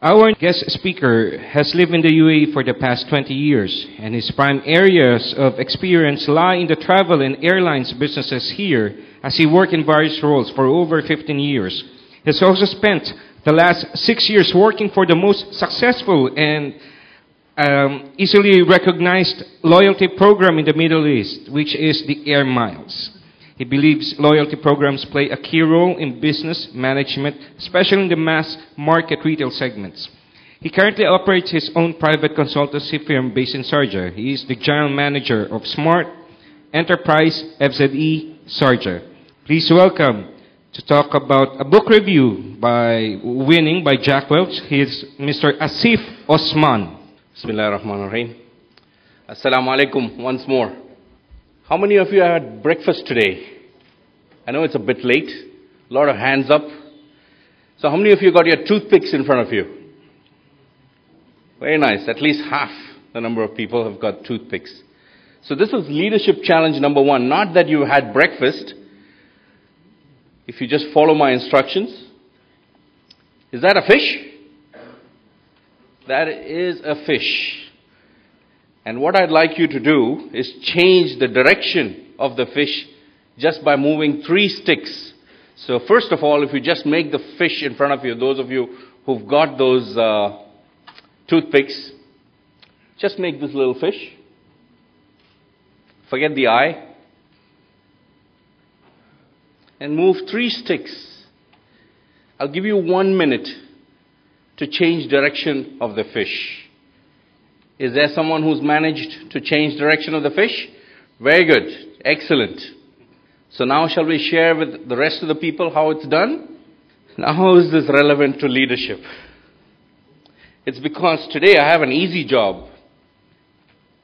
Our guest speaker has lived in the UAE for the past 20 years, and his prime areas of experience lie in the travel and airlines businesses here, as he worked in various roles for over 15 years. He has also spent the last 6 years working for the most successful and easily recognized loyalty program in the Middle East, which is the Air Miles. He believes loyalty programs play a key role in business management, especially in the mass market retail segments. He currently operates his own private consultancy firm based in Sharjah. He is the general manager of Smart Enterprise FZE Sharjah. Please welcome to talk about a book review by Jack Welch. He is Mr. Asif Osman. Bismillah ar-Rahman ar-Rahim. Assalamu alaikum once more. How many of you had breakfast today? I know it's a bit late. A lot of hands up. So how many of you got your toothpicks in front of you? Very nice. At least half the number of people have got toothpicks. So this is leadership challenge number 1. Not that you had breakfast. If you just follow my instructions. Is that a fish? That is a fish. And what I'd like you to do is change the direction of the fish just by moving 3 sticks. So first of all, if you just make the fish in front of you, those of you who've got those toothpicks, just make this little fish. Forget the eye. And move 3 sticks. I'll give you 1 minute to change direction of the fish. Is there someone who's managed to change direction of the fish? Very good. Excellent. So now shall we share with the rest of the people how it's done? Now how is this relevant to leadership? It's because today I have an easy job.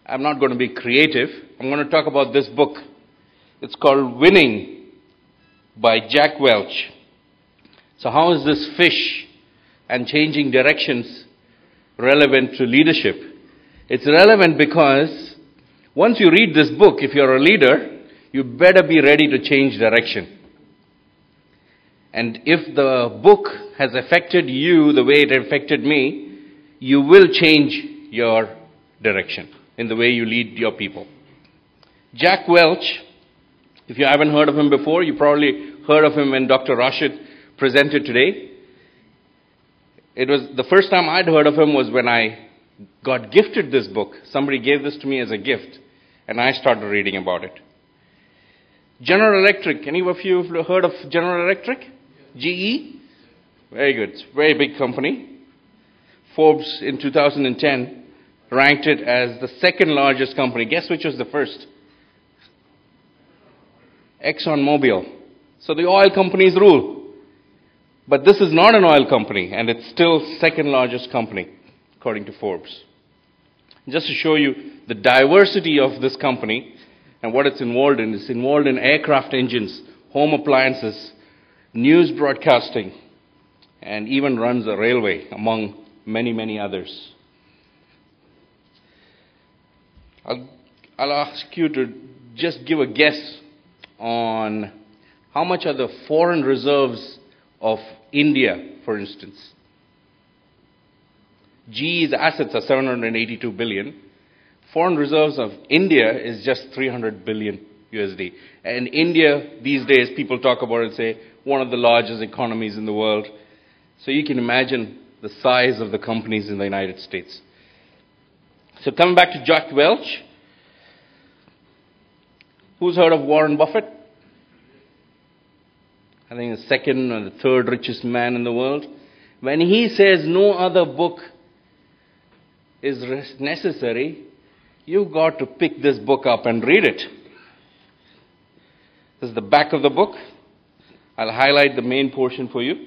I'm not going to be creative. I'm going to talk about this book. It's called Winning by Jack Welch. So how is this fish and changing directions relevant to leadership? It's relevant because once you read this book, if you're a leader, you better be ready to change direction. And if the book has affected you the way it affected me, you will change your direction in the way you lead your people. Jack Welch, if you haven't heard of him before, you probably heard of him when Dr. Rashid presented today. It was the first time I'd heard of him was when I got gifted this book. Somebody gave this to me as a gift, and I started reading about it. General Electric. Any of you have heard of General Electric? GE? Very good. It's a very big company. Forbes in 2010 ranked it as the second largest company. Guess which was the first? ExxonMobil. So the oil companies rule. But this is not an oil company, and it's still second largest company, according to Forbes. Just to show you the diversity of this company and what it's involved in. It's involved in aircraft engines, home appliances, news broadcasting, and even runs a railway, among many, many others. I'll ask you to just give a guess on how much are the foreign reserves of India, for instance. GE's assets are 782 billion. Foreign reserves of India is just 300 billion USD. And India, these days, people talk about it and say, one of the largest economies in the world. So you can imagine the size of the companies in the United States. So coming back to Jack Welch. Who's heard of Warren Buffett? I think the second or the third richest man in the world. When he says no other book is necessary, you've got to pick this book up and read it. This is the back of the book. I'll highlight the main portion for you.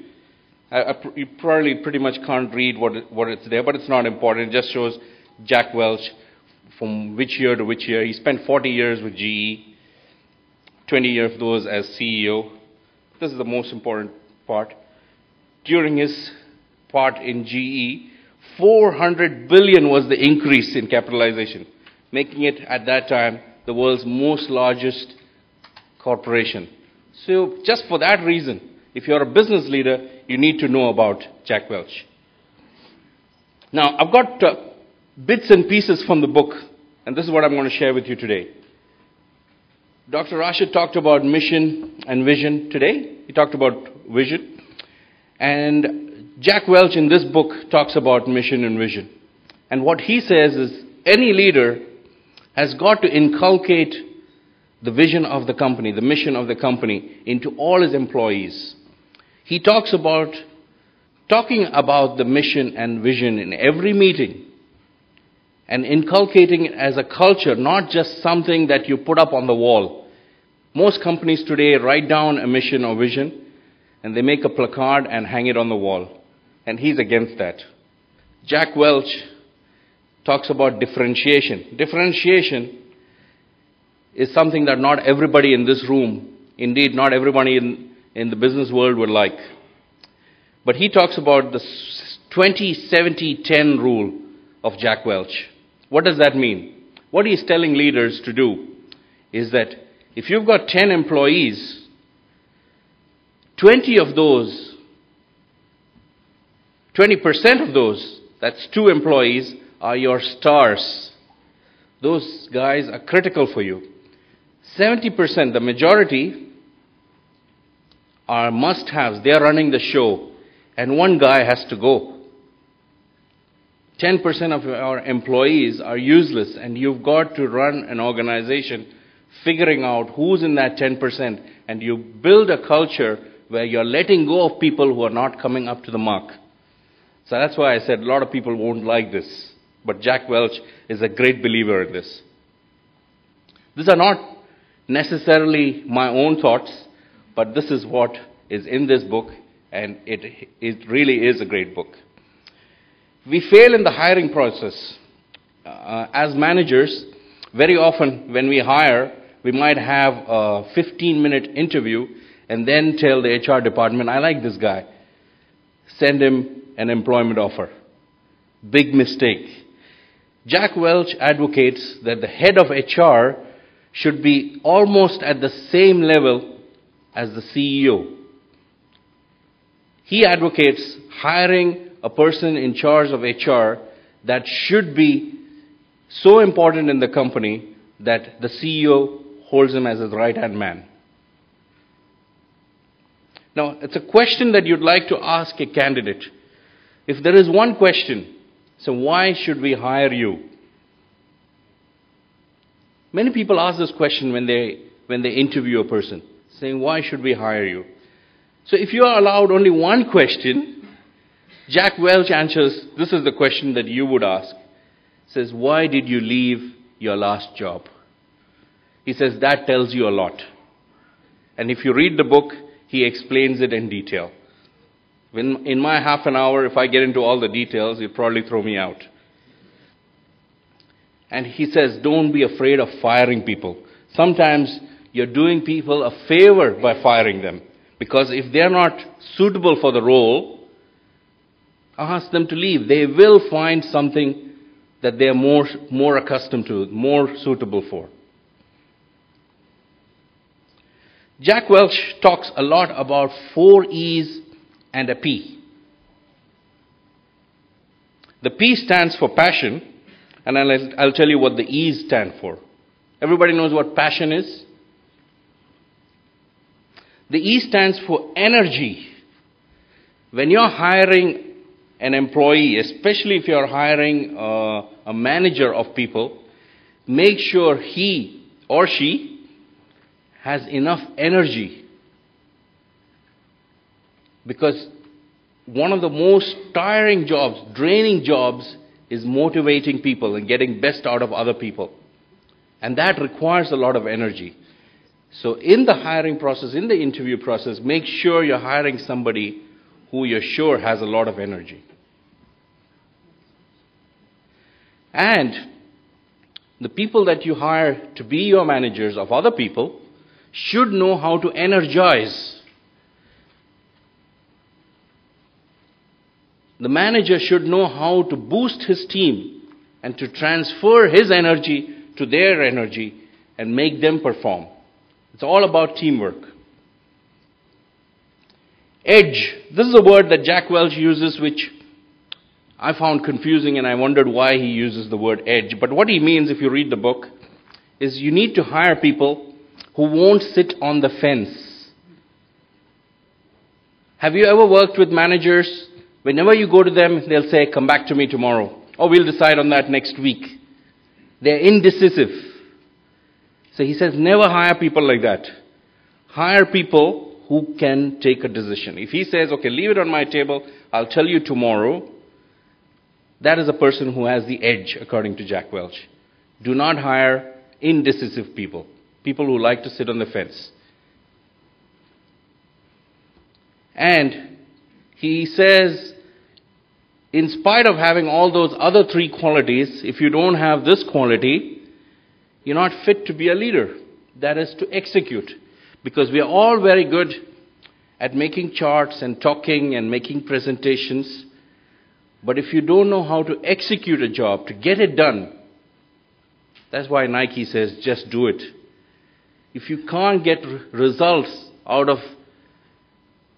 You probably pretty much can't read what it's there, but it's not important. It just shows Jack Welch from which year to which year. He spent 40 years with GE, 20 years of those as CEO. This is the most important part. During his part in GE, 400 billion was the increase in capitalization, making it at that time the world's most largest corporation. So just for that reason, if you're a business leader, you need to know about Jack Welch. Now, I've got bits and pieces from the book, and this is what I'm going to share with you today. Dr. Rashid talked about mission and vision today. He talked about vision. And Jack Welch in this book talks about mission and vision. And what he says is any leader has got to inculcate the vision of the company, the mission of the company into all his employees. He talks about talking about the mission and vision in every meeting and inculcating it as a culture, not just something that you put up on the wall. Most companies today write down a mission or vision and they make a placard and hang it on the wall. And he's against that. Jack Welch talks about differentiation. Differentiation is something that not everybody in this room, indeed not everybody in the business world would like. But he talks about the 20-70-10 rule of Jack Welch. What does that mean? What he's telling leaders to do is that if you've got 10 employees, 20% of those, that's 2 employees, are your stars. Those guys are critical for you. 70%, the majority, are must-haves. They are running the show. And one guy has to go. 10% of our employees are useless, and you've got to run an organization figuring out who's in that 10%, and you build a culture where you're letting go of people who are not coming up to the mark. So that's why I said a lot of people won't like this. But Jack Welch is a great believer in this. These are not necessarily my own thoughts, but this is what is in this book, and it really is a great book. We fail in the hiring process. As managers, very often when we hire, we might have a 15-minute interview and then tell the HR department, I like this guy. Send him an employment offer. Big mistake. Jack Welch advocates that the head of HR should be almost at the same level as the CEO. He advocates hiring a person in charge of HR that should be so important in the company that the CEO holds him as his right-hand man. Now, it's a question that you'd like to ask a candidate. If there is one question, so why should we hire you? Many people ask this question when they interview a person, saying, why should we hire you? So if you are allowed only one question, Jack Welch answers, this is the question that you would ask. Says, why did you leave your last job? He says, that tells you a lot. And if you read the book, he explains it in detail. In my half an hour, if I get into all the details, you'll probably throw me out. And he says, don't be afraid of firing people. Sometimes you're doing people a favor by firing them. Because if they're not suitable for the role, ask them to leave. They will find something that they're more accustomed to, more suitable for. Jack Welch talks a lot about 4 E's and a P. The P stands for passion, and I'll tell you what the E's stand for. Everybody knows what passion is? The E stands for energy. When you're hiring an employee, especially if you're hiring a manager of people, make sure he or she has enough energy. Because one of the most tiring jobs, draining jobs, is motivating people and getting best out of other people. And that requires a lot of energy. So in the hiring process, in the interview process, make sure you're hiring somebody who you're sure has a lot of energy. And the people that you hire to be your managers of other people should know how to energize. The manager should know how to boost his team and to transfer his energy to their energy and make them perform. It's all about teamwork. Edge. This is a word that Jack Welch uses, which I found confusing, and I wondered why he uses the word edge. But what he means, if you read the book, is you need to hire people who won't sit on the fence. Have you ever worked with managers? Whenever you go to them, they'll say, come back to me tomorrow. Or we'll decide on that next week. They're indecisive. So he says, never hire people like that. Hire people who can take a decision. If he says, okay, leave it on my table, I'll tell you tomorrow, that is a person who has the edge, according to Jack Welch. Do not hire indecisive people, people who like to sit on the fence. And he says, in spite of having all those other three qualities, if you don't have this quality, you're not fit to be a leader. That is to execute. Because we are all very good at making charts and talking and making presentations. But if you don't know how to execute a job, to get it done, that's why Nike says, just do it. If you can't get results out of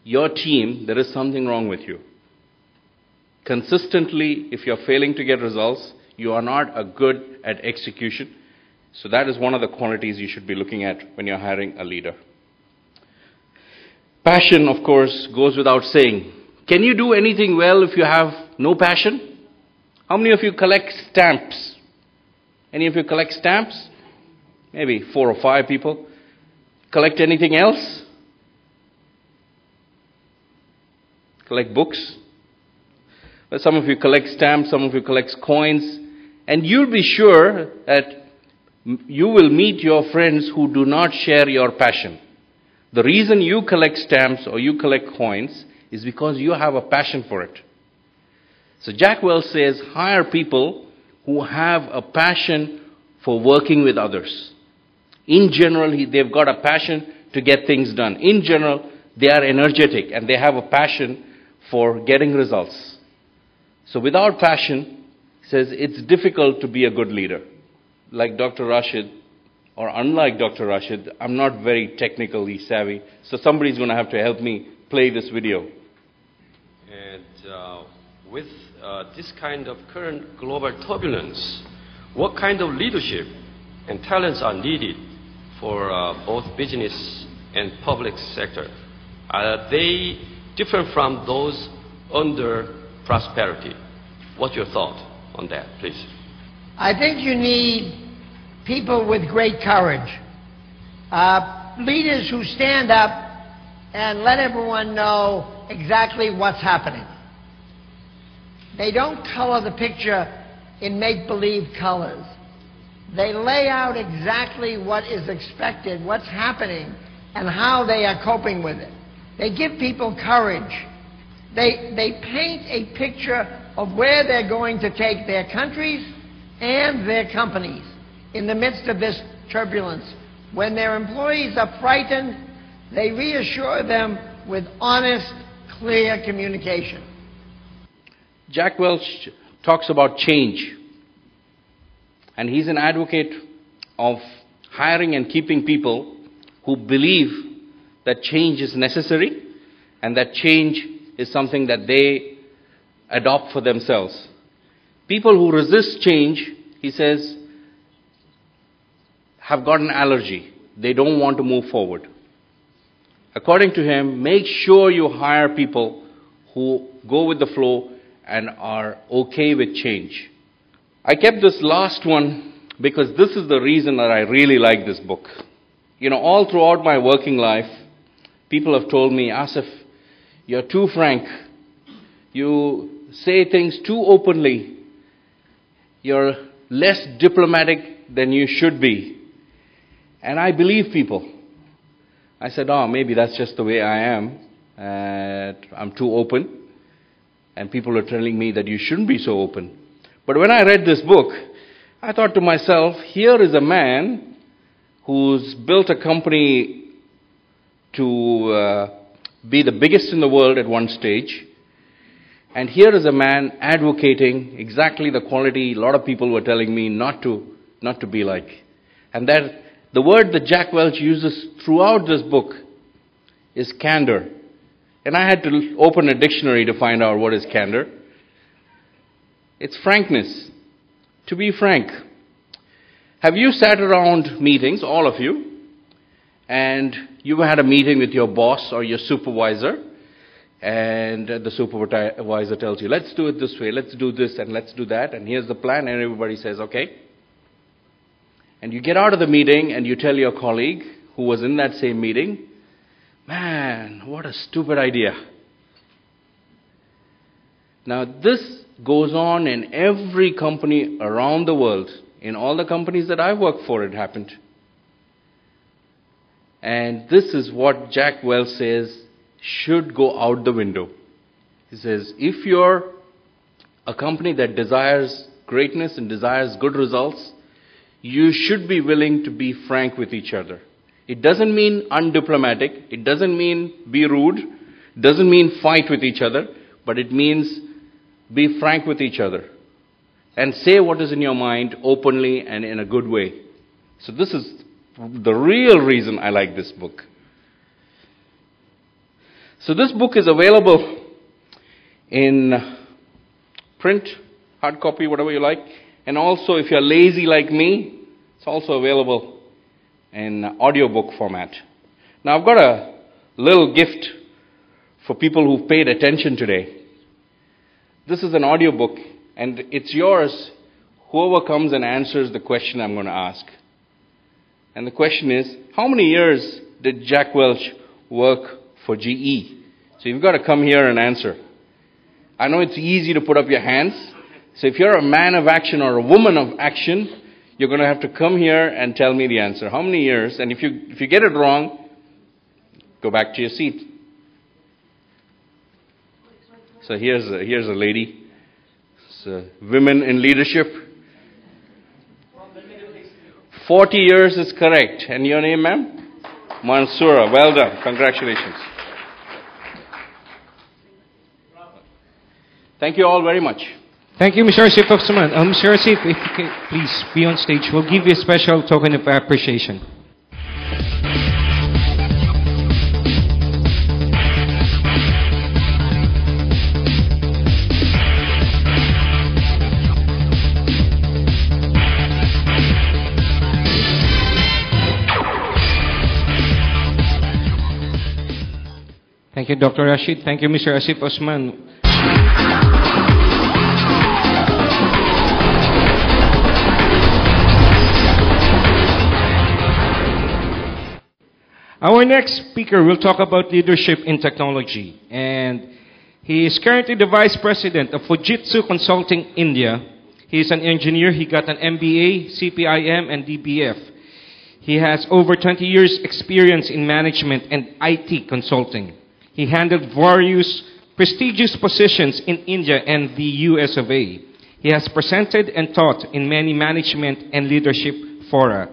your team, there is something wrong with you. Consistently, if you're failing to get results, you are not good at execution. So that is one of the qualities you should be looking at when you're hiring a leader. Passion, of course, goes without saying. Can you do anything well if you have no passion? How many of you collect stamps? Any of you collect stamps? Maybe 4 or 5 people. Collect anything else? Collect books? Well, some of you collect stamps, some of you collect coins, and you'll be sure that you will meet your friends who do not share your passion. The reason you collect stamps or you collect coins is because you have a passion for it. So Jack Welch says, hire people who have a passion for working with others. In general, they've got a passion to get things done. In general, they are energetic and they have a passion for getting results. So without passion, he says, it's difficult to be a good leader. Like Dr. Rashid, or unlike Dr. Rashid, I'm not very technically savvy, so somebody's going to have to help me play this video. And with this kind of current global turbulence, what kind of leadership and talents are needed for both business and public sector? Are they different from those under prosperity? What's your thought on that, please? I think you need people with great courage. Leaders who stand up and let everyone know exactly what's happening. They don't color the picture in make-believe colors. They lay out exactly what is expected, what's happening, and how they are coping with it. They give people courage. They paint a picture of where they're going to take their countries and their companies in the midst of this turbulence. When their employees are frightened, they reassure them with honest, clear communication. Jack Welch talks about change. And he's an advocate of hiring and keeping people who believe that change is necessary and that change is something that they adopt for themselves. People who resist change, he says, have got an allergy. They don't want to move forward. According to him, make sure you hire people who go with the flow and are okay with change. I kept this last one because this is the reason that I really like this book. You know, all throughout my working life, people have told me, Asif, you're too frank. You say things too openly. You're less diplomatic than you should be. And I believe people. I said, maybe that's just the way I am. I'm too open. And people are telling me that you shouldn't be so open. But when I read this book, I thought to myself, here is a man who's built a company to be the biggest in the world at one stage. And here is a man advocating exactly the quality a lot of people were telling me not to be like. And that the word that Jack Welch uses throughout this book is candor. And I had to open a dictionary to find out what is candor. It's frankness. To be frank. Have you sat around meetings, all of you, and you had a meeting with your boss or your supervisor, and the supervisor tells you, let's do it this way, let's do this and let's do that, and here's the plan, and everybody says, okay. And you get out of the meeting and you tell your colleague who was in that same meeting, man, what a stupid idea. Now this goes on in every company around the world. In all the companies that I work for, it happened. And this is what Jack Welch says should go out the window. He says, if you're a company that desires greatness and desires good results, you should be willing to be frank with each other. It doesn't mean undiplomatic. It doesn't mean be rude. It doesn't mean fight with each other. But it means be frank with each other. And say what is in your mind openly and in a good way. So this is the real reason I like this book. So this book is available in print, hard copy, whatever you like. And also, if you're lazy like me, it's also available in audiobook format. Now, I've got a little gift for people who've paid attention today. This is an audiobook, and it's yours, whoever comes and answers the question I'm going to ask. And the question is, how many years did Jack Welch work for GE? So you've got to come here and answer. I know it's easy to put up your hands. So if you're a man of action or a woman of action, you're going to have to come here and tell me the answer. How many years? And if you get it wrong, go back to your seat. So here's a lady. It's women in leadership. 40 years is correct. And your name, ma'am? Mansoura. Well done. Congratulations. Thank you all very much. Thank you, Mr. Asif Osman. Mr. Asif, if you can please be on stage, we'll give you a special token of appreciation. Thank you, Dr. Rashid. Thank you, Mr. Asif Osman. Our next speaker will talk about leadership in technology, and he is currently the Vice President of Fujitsu Consulting India. He is an engineer. He got an MBA, CPIM, and DBF. He has over 20 years experience in management and IT consulting. He handled various prestigious positions in India and the US of A. He has presented and taught in many management and leadership fora.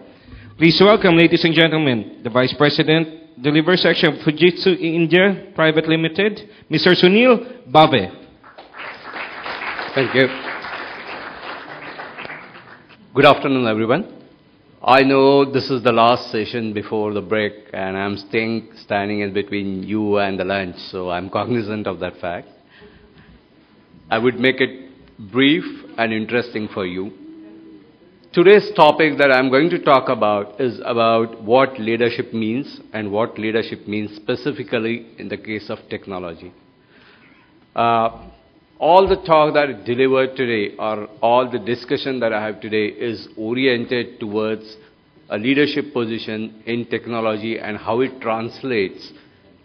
Please welcome, ladies and gentlemen, the Vice President, Delivery Section of Fujitsu India Private Limited, Mr. Sunil Bave. Thank you. Good afternoon, everyone. I know this is the last session before the break, and I'm standing in between you and the lunch, so I'm cognizant of that fact. I would make it brief and interesting for you. Today's topic that I'm going to talk about is about what leadership means and what leadership means specifically in the case of technology. All the talk that I delivered today, or all the discussion that I have today, is oriented towards a leadership position in technology and how it translates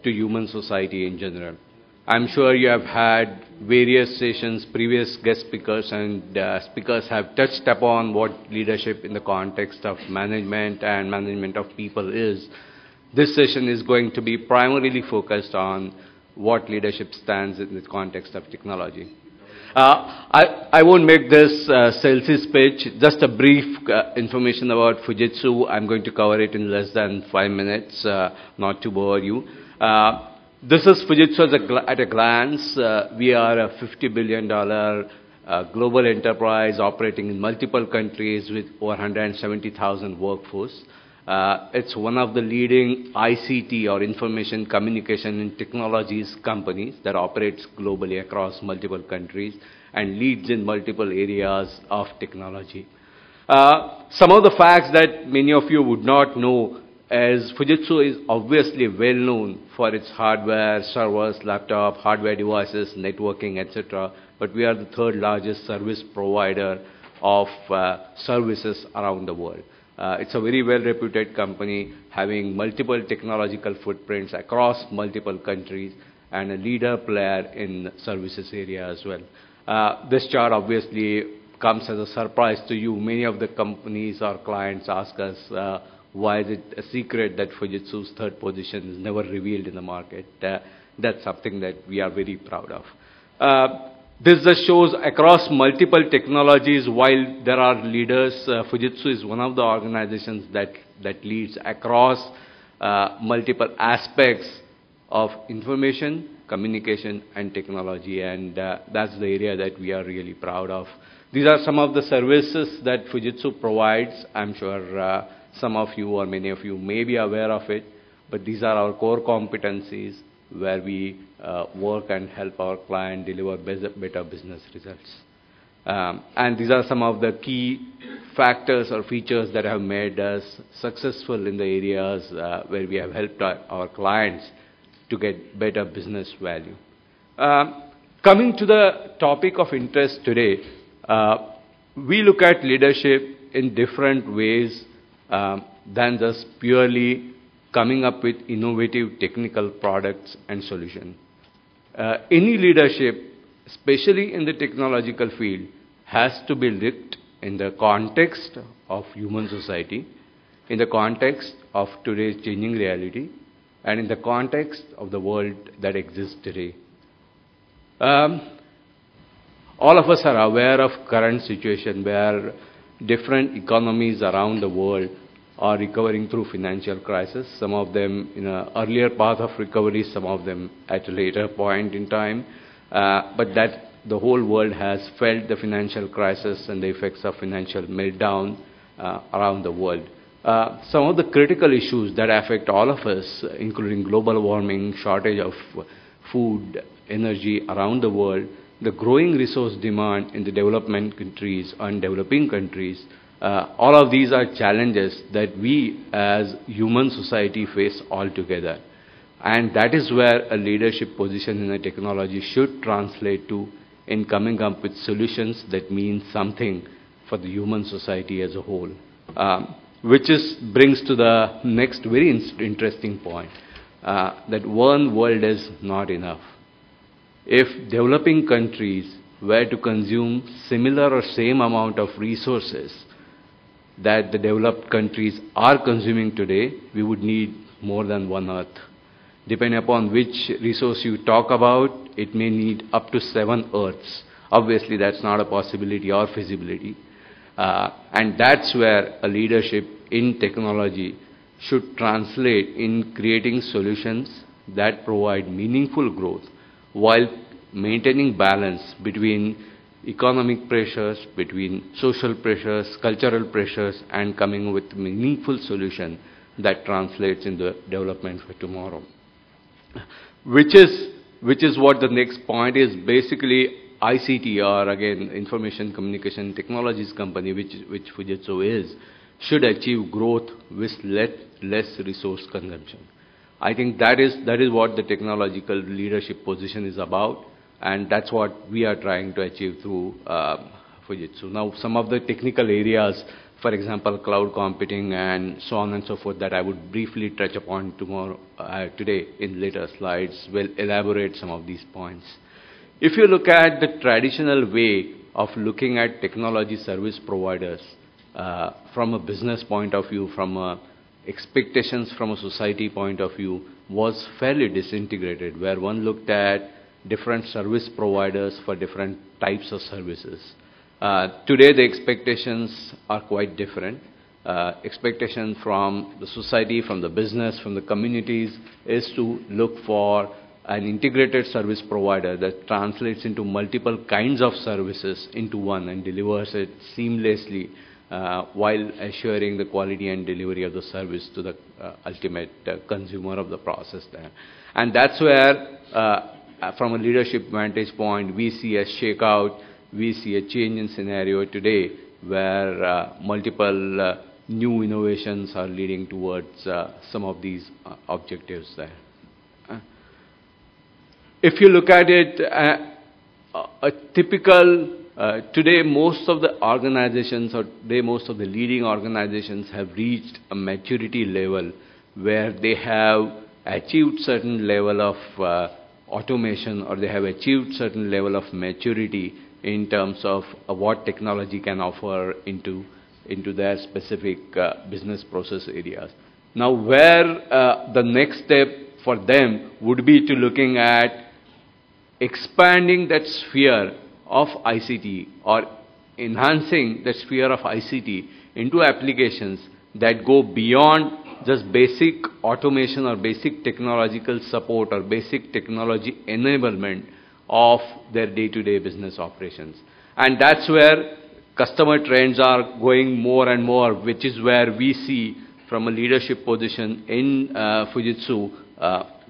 to human society in general. I'm sure you have had various sessions, previous guest speakers and speakers have touched upon what leadership in the context of management and management of people is. This session is going to be primarily focused on what leadership stands in the context of technology. I won't make this sales pitch, just a brief information about Fujitsu. I'm going to cover it in less than 5 minutes, not to bore you. This is Fujitsu at a glance. We are a $50 billion global enterprise operating in multiple countries with over 170,000 workforce. It's one of the leading ICT or information communication and technologies companies that operates globally across multiple countries. and leads in multiple areas of technology. Some of the facts that many of you would not know is Fujitsu is obviously well known for its hardware, servers, laptop, hardware devices, networking, etc. But we are the third largest service provider of services around the world. It's a very well-reputed company having multiple technological footprints across multiple countries and a leader player in services area as well. This chart obviously comes as a surprise to you. Many of the companies or clients ask us, why is it a secret that Fujitsu's third position is never revealed in the market? That's something that we are very proud of. This just shows across multiple technologies, while there are leaders, Fujitsu is one of the organizations that leads across multiple aspects of information, communication, and technology, and that's the area that we are really proud of. These are some of the services that Fujitsu provides. I'm sure some of you or many of you may be aware of it, but these are our core competencies where we work and help our client deliver better business results. And these are some of the key factors or features that have made us successful in the areas where we have helped our clients to get better business value. Coming to the topic of interest today, we look at leadership in different ways than just purely coming up with innovative technical products and solutions. Any leadership, especially in the technological field, has to be looked in the context of human society, in the context of today's changing reality, and in the context of the world that exists today. All of us are aware of current situation where different economies around the world are recovering through financial crisis, some of them in an earlier path of recovery, some of them at a later point in time, but that the whole world has felt the financial crisis and the effects of financial meltdown around the world. Some of the critical issues that affect all of us, including global warming, shortage of food, energy around the world, the growing resource demand in the development countries and developing countries, all of these are challenges that we as human society face altogether. And that is where a leadership position in a technology should translate to in coming up with solutions that mean something for the human society as a whole. Which brings to the next very interesting point, that one world is not enough. If developing countries were to consume similar or same amount of resources that the developed countries are consuming today, we would need more than one Earth. Depending upon which resource you talk about, it may need up to 7 Earths. Obviously, that's not a possibility or feasibility. And that's where a leadership in technology should translate in creating solutions that provide meaningful growth while maintaining balance between economic pressures, between social pressures, cultural pressures, and coming with meaningful solution that translates into development for tomorrow. Which is what the next point is. Basically, ICT, or again, Information Communication Technologies company, which Fujitsu is, should achieve growth with less resource consumption. I think that is what the technological leadership position is about, and that's what we are trying to achieve through Fujitsu. Now, some of the technical areas, for example, cloud computing and so on and so forth, that I would briefly touch upon today in later slides, will elaborate some of these points. If you look at the traditional way of looking at technology service providers from a business point of view, from expectations from a society point of view, was fairly disintegrated, where one looked at different service providers for different types of services. Today, the expectations are quite different. Expectation from the society, from the business, from the communities is to look for an integrated service provider that translates into multiple kinds of services into one and delivers it seamlessly while assuring the quality and delivery of the service to the ultimate consumer of the process there. And that's where, from a leadership vantage point, we see a shakeout we see a change in scenario today where multiple new innovations are leading towards some of these objectives there. If you look at it, a typical today, most of the organizations, or today most of the leading organizations have reached a maturity level where they have achieved certain level of automation, or they have achieved certain level of maturity in terms of what technology can offer into their specific business process areas. Now, where the next step for them would be to looking at expanding that sphere of ICT, or enhancing the sphere of ICT into applications that go beyond just basic automation or basic technological support or basic technology enablement of their day-to-day business operations. And that's where customer trends are going more and more, which is where we see from a leadership position in Fujitsu,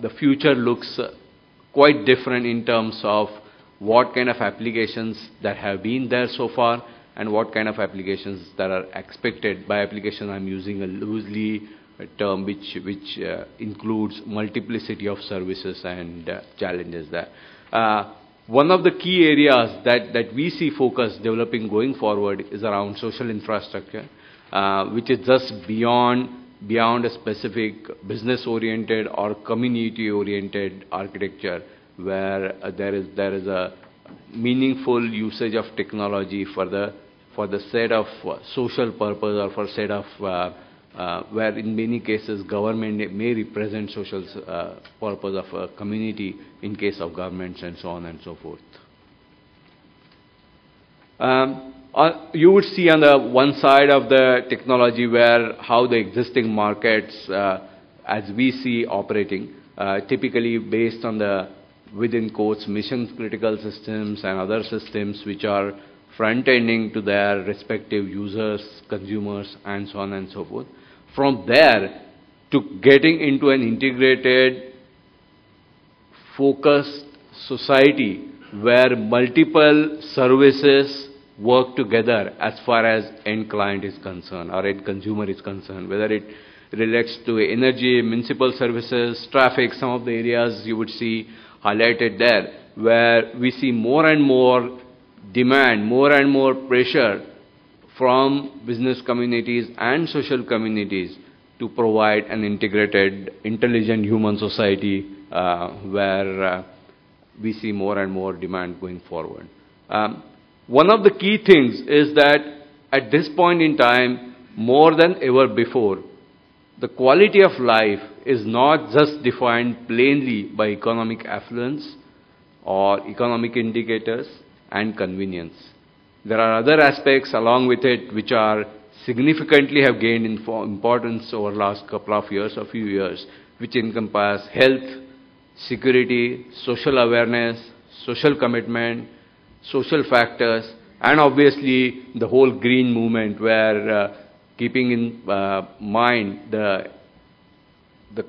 the future looks quite different in terms of what kind of applications that have been there so far and what kind of applications that are expected. By application, I'm using a loosely term which includes multiplicity of services and challenges there. One of the key areas that we see focus developing going forward is around social infrastructure, which is just beyond a specific business-oriented or community-oriented architecture, where there is a meaningful usage of technology for the set of social purpose, or for set of where in many cases government may represent social purpose of a community in case of governments, and so on and so forth. You would see on the one side of the technology where how the existing markets, as we see operating, typically based on the, within quotes, mission critical systems and other systems which are front-ending to their respective users, consumers, and so on and so forth. From there to getting into an integrated, focused society where multiple services work together as far as end client is concerned or end consumer is concerned, whether it relates to energy, municipal services, traffic, some of the areas you would see highlighted there, where we see more and more demand, more and more pressure from business communities and social communities to provide an integrated, intelligent human society where we see more and more demand going forward. One of the key things is that at this point in time, more than ever before, the quality of life is not just defined plainly by economic affluence or economic indicators and convenience. There are other aspects along with it which are significantly have gained in importance over the last couple of years or few years, which encompass health, security, social awareness, social commitment, social factors, and obviously the whole green movement where keeping in mind the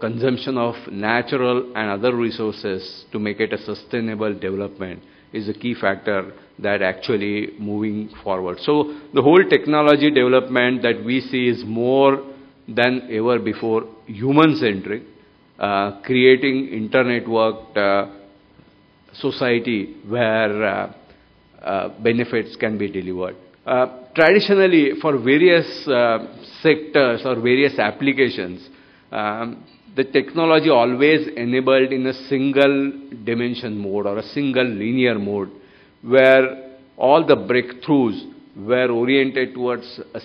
consumption of natural and other resources to make it a sustainable development is a key factor that actually moving forward. So the whole technology development that we see is more than ever before human-centric, creating inter-networked society where benefits can be delivered. Traditionally, for various sectors or various applications, the technology always enabled in a single dimension mode or a single linear mode, where all the breakthroughs were oriented towards a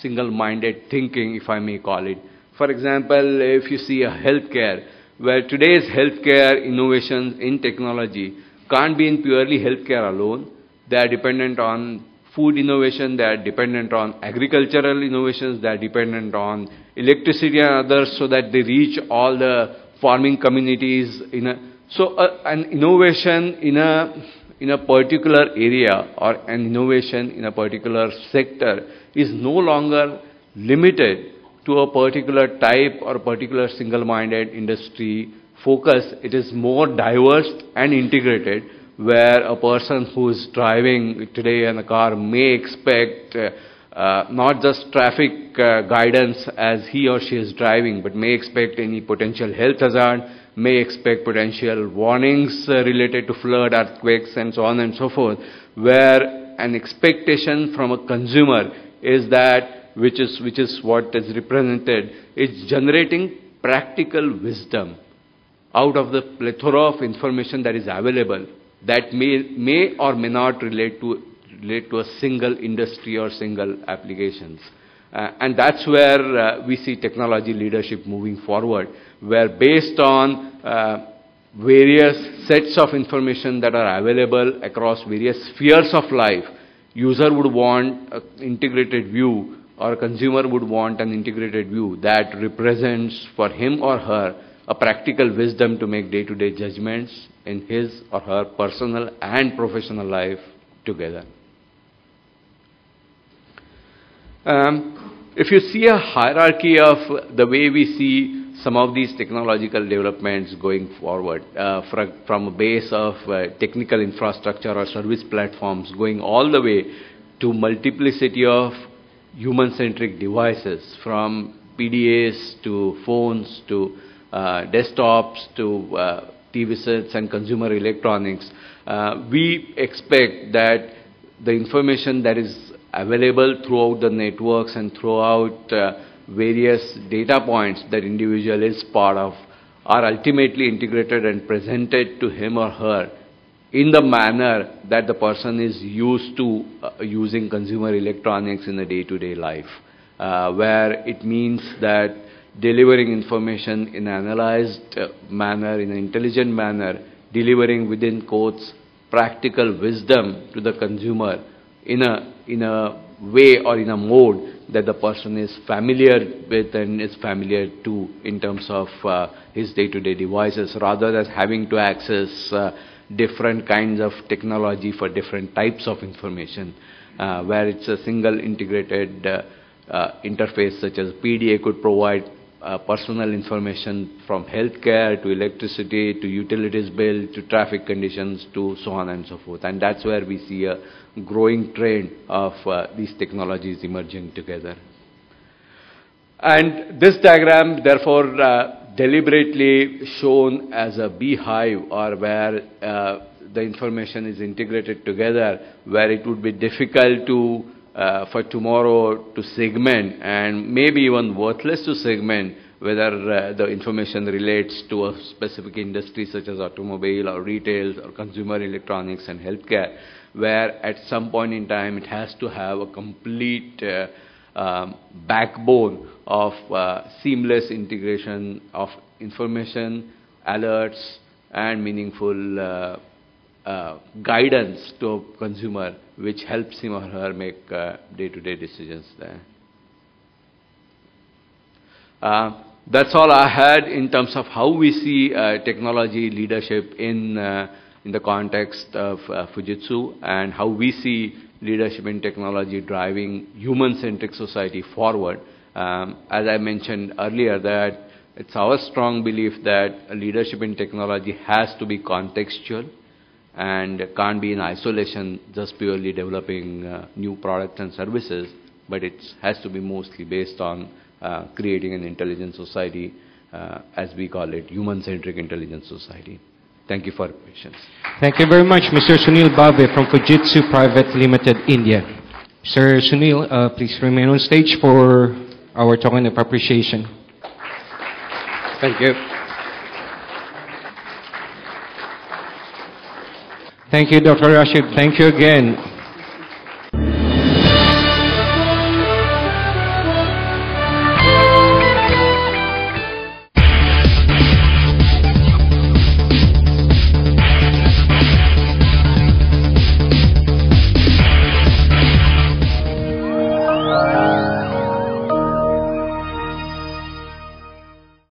single-minded thinking, if I may call it. For example, if you see a healthcare, where today's healthcare innovations in technology can't be in purely healthcare alone. They are dependent on food innovation, they are dependent on agricultural innovations, they are dependent on electricity and others, so that they reach all the farming communities. An innovation in a particular area or an innovation in a particular sector is no longer limited to a particular type or particular single-minded industry focus. It is more diverse and integrated, where a person who is driving today in a car may expect not just traffic guidance as he or she is driving, but may expect any potential health hazard, may expect potential warnings related to flood, earthquakes, and so on and so forth, where an expectation from a consumer is that, which is what is represented, it's generating practical wisdom out of the plethora of information that is available that may or may not relate to a single industry or single applications. And that's where we see technology leadership moving forward, where based on various sets of information that are available across various spheres of life, user would want an integrated view, or a consumer would want an integrated view that represents for him or her a practical wisdom to make day-to-day judgments in his or her personal and professional life together. If you see a hierarchy of the way we see some of these technological developments going forward, from a base of technical infrastructure or service platforms going all the way to multiplicity of human-centric devices, from PDAs to phones to desktops to TV sets and consumer electronics, we expect that the information that is available throughout the networks and throughout various data points that individual is part of are ultimately integrated and presented to him or her in the manner that the person is used to using consumer electronics in a day-to-day life, where it means that delivering information in an analyzed manner, in an intelligent manner, delivering within quotes practical wisdom to the consumer in a way or in a mode that the person is familiar with and is familiar to in terms of his day-to-day devices, rather than having to access different kinds of technology for different types of information, where it's a single integrated interface such as PDA could provide personal information from healthcare to electricity to utilities bill to traffic conditions to so on and so forth. And that's where we see a growing trend of these technologies emerging together. And this diagram, therefore, deliberately shown as a beehive, or where the information is integrated together, where it would be difficult to for tomorrow to segment, and maybe even worthless to segment, whether the information relates to a specific industry such as automobile or retail or consumer electronics and healthcare, where at some point in time it has to have a complete backbone of seamless integration of information, alerts, and meaningful guidance to a consumer, which helps him or her make day-to-day decisions there. That's all I had in terms of how we see technology leadership in the context of Fujitsu, and how we see leadership in technology driving human-centric society forward. As I mentioned earlier, that it's our strong belief that leadership in technology has to be contextual and can't be in isolation, just purely developing new products and services, but it has to be mostly based on creating an intelligent society, as we call it, human-centric intelligent society. Thank you for your patience. Thank you very much, Mr. Sunil Bave from Fujitsu Private Limited, India. Sir Sunil, please remain on stage for our token of appreciation. Thank you. Thank you, Dr. Rashid. Thank you again.